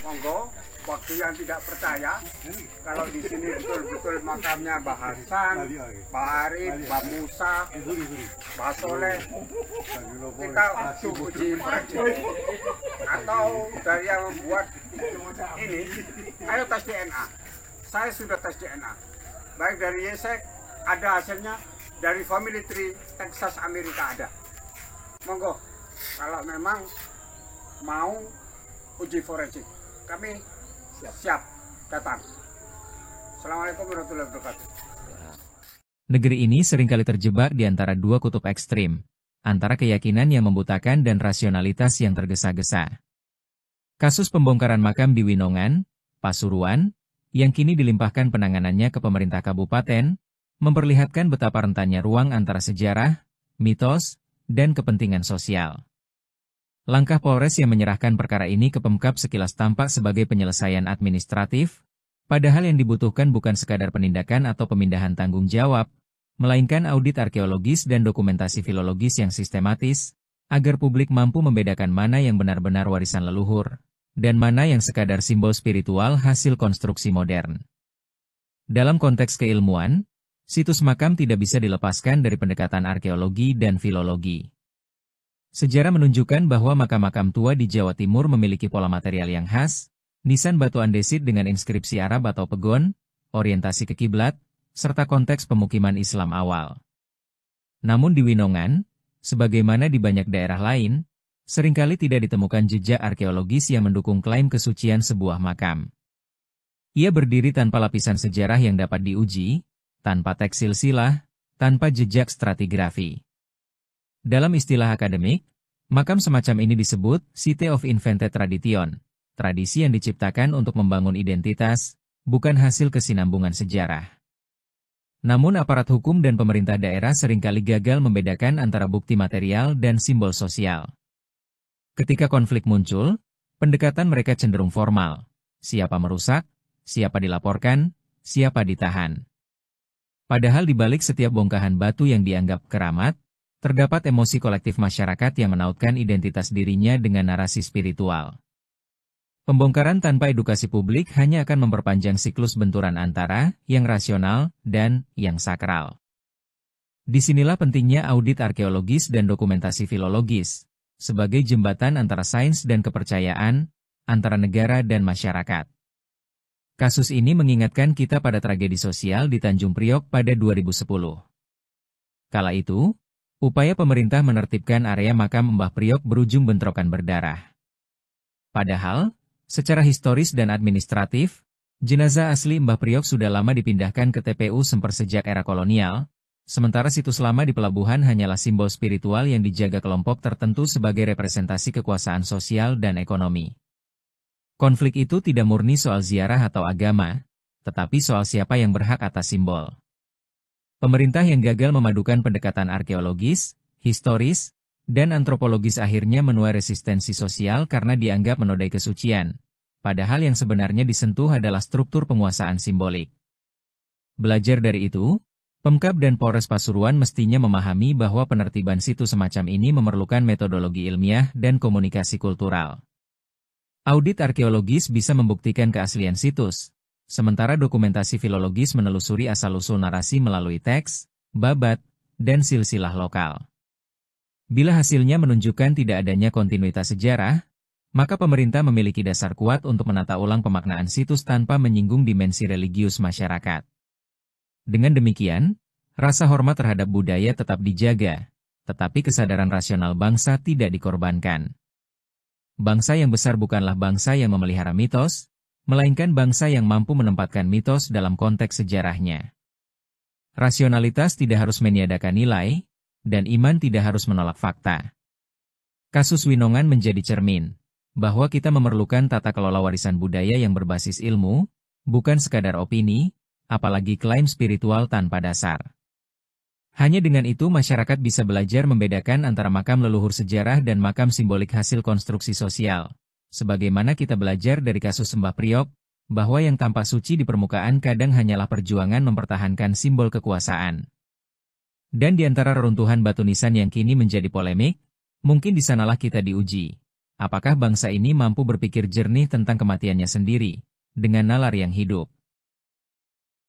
Monggo, waktu yang tidak percaya, kalau di sini betul-betul makamnya Mbah Hasan, Mbah Arif, Mbah Musa, Mbah Soleh, kita uji forensik. Atau dari yang membuat ini, ayo tes DNA. Saya sudah tes DNA. Baik dari Yesek, ada hasilnya, dari Family Tree, Texas, Amerika ada. Monggo, kalau memang mau uji forensik, kami siap datang. Assalamualaikum warahmatullahi wabarakatuh. Negeri ini seringkali terjebak di antara dua kutub ekstrim, antara keyakinan yang membutakan dan rasionalitas yang tergesa-gesa. Kasus pembongkaran makam di Winongan, Pasuruan, yang kini dilimpahkan penanganannya ke pemerintah kabupaten, memperlihatkan betapa rentannya ruang antara sejarah, mitos, dan kepentingan sosial. Langkah Polres yang menyerahkan perkara ini ke Pemkab sekilas tampak sebagai penyelesaian administratif, padahal yang dibutuhkan bukan sekadar penindakan atau pemindahan tanggung jawab, melainkan audit arkeologis dan dokumentasi filologis yang sistematis, agar publik mampu membedakan mana yang benar-benar warisan leluhur, dan mana yang sekadar simbol spiritual hasil konstruksi modern. Dalam konteks keilmuan, situs makam tidak bisa dilepaskan dari pendekatan arkeologi dan filologi. Sejarah menunjukkan bahwa makam-makam tua di Jawa Timur memiliki pola material yang khas, nisan batu andesit dengan inskripsi Arab atau pegon, orientasi ke kiblat, serta konteks pemukiman Islam awal. Namun di Winongan, sebagaimana di banyak daerah lain, seringkali tidak ditemukan jejak arkeologis yang mendukung klaim kesucian sebuah makam. Ia berdiri tanpa lapisan sejarah yang dapat diuji, tanpa teks silsilah, tanpa jejak stratigrafi. Dalam istilah akademik, makam semacam ini disebut Site of Invented Tradition, tradisi yang diciptakan untuk membangun identitas, bukan hasil kesinambungan sejarah. Namun aparat hukum dan pemerintah daerah seringkali gagal membedakan antara bukti material dan simbol sosial. Ketika konflik muncul, pendekatan mereka cenderung formal. Siapa merusak, siapa dilaporkan, siapa ditahan. Padahal di balik setiap bongkahan batu yang dianggap keramat, terdapat emosi kolektif masyarakat yang menautkan identitas dirinya dengan narasi spiritual. Pembongkaran tanpa edukasi publik hanya akan memperpanjang siklus benturan antara yang rasional dan yang sakral. Disinilah pentingnya audit arkeologis dan dokumentasi filologis, sebagai jembatan antara sains dan kepercayaan, antara negara dan masyarakat. Kasus ini mengingatkan kita pada tragedi sosial di Tanjung Priok pada 2010. Kala itu, upaya pemerintah menertibkan area makam Mbah Priok berujung bentrokan berdarah. Padahal, secara historis dan administratif, jenazah asli Mbah Priok sudah lama dipindahkan ke TPU Semper sejak era kolonial, sementara situs lama di pelabuhan hanyalah simbol spiritual yang dijaga kelompok tertentu sebagai representasi kekuasaan sosial dan ekonomi. Konflik itu tidak murni soal ziarah atau agama, tetapi soal siapa yang berhak atas simbol. Pemerintah yang gagal memadukan pendekatan arkeologis, historis, dan antropologis akhirnya menuai resistensi sosial karena dianggap menodai kesucian, padahal yang sebenarnya disentuh adalah struktur penguasaan simbolik. Belajar dari itu, Pemkab dan Polres Pasuruan mestinya memahami bahwa penertiban situs semacam ini memerlukan metodologi ilmiah dan komunikasi kultural. Audit arkeologis bisa membuktikan keaslian situs, sementara dokumentasi filologis menelusuri asal-usul narasi melalui teks, babat, dan silsilah lokal. Bila hasilnya menunjukkan tidak adanya kontinuitas sejarah, maka pemerintah memiliki dasar kuat untuk menata ulang pemaknaan situs tanpa menyinggung dimensi religius masyarakat. Dengan demikian, rasa hormat terhadap budaya tetap dijaga, tetapi kesadaran rasional bangsa tidak dikorbankan. Bangsa yang besar bukanlah bangsa yang memelihara mitos, melainkan bangsa yang mampu menempatkan mitos dalam konteks sejarahnya. Rasionalitas tidak harus meniadakan nilai, dan iman tidak harus menolak fakta. Kasus Winongan menjadi cermin, bahwa kita memerlukan tata kelola warisan budaya yang berbasis ilmu, bukan sekadar opini, apalagi klaim spiritual tanpa dasar. Hanya dengan itu masyarakat bisa belajar membedakan antara makam leluhur sejarah dan makam simbolik hasil konstruksi sosial. Sebagaimana kita belajar dari kasus Mbah Priok, bahwa yang tampak suci di permukaan kadang hanyalah perjuangan mempertahankan simbol kekuasaan. Dan di antara reruntuhan batu nisan yang kini menjadi polemik, mungkin di sanalah kita diuji. Apakah bangsa ini mampu berpikir jernih tentang kematiannya sendiri, dengan nalar yang hidup?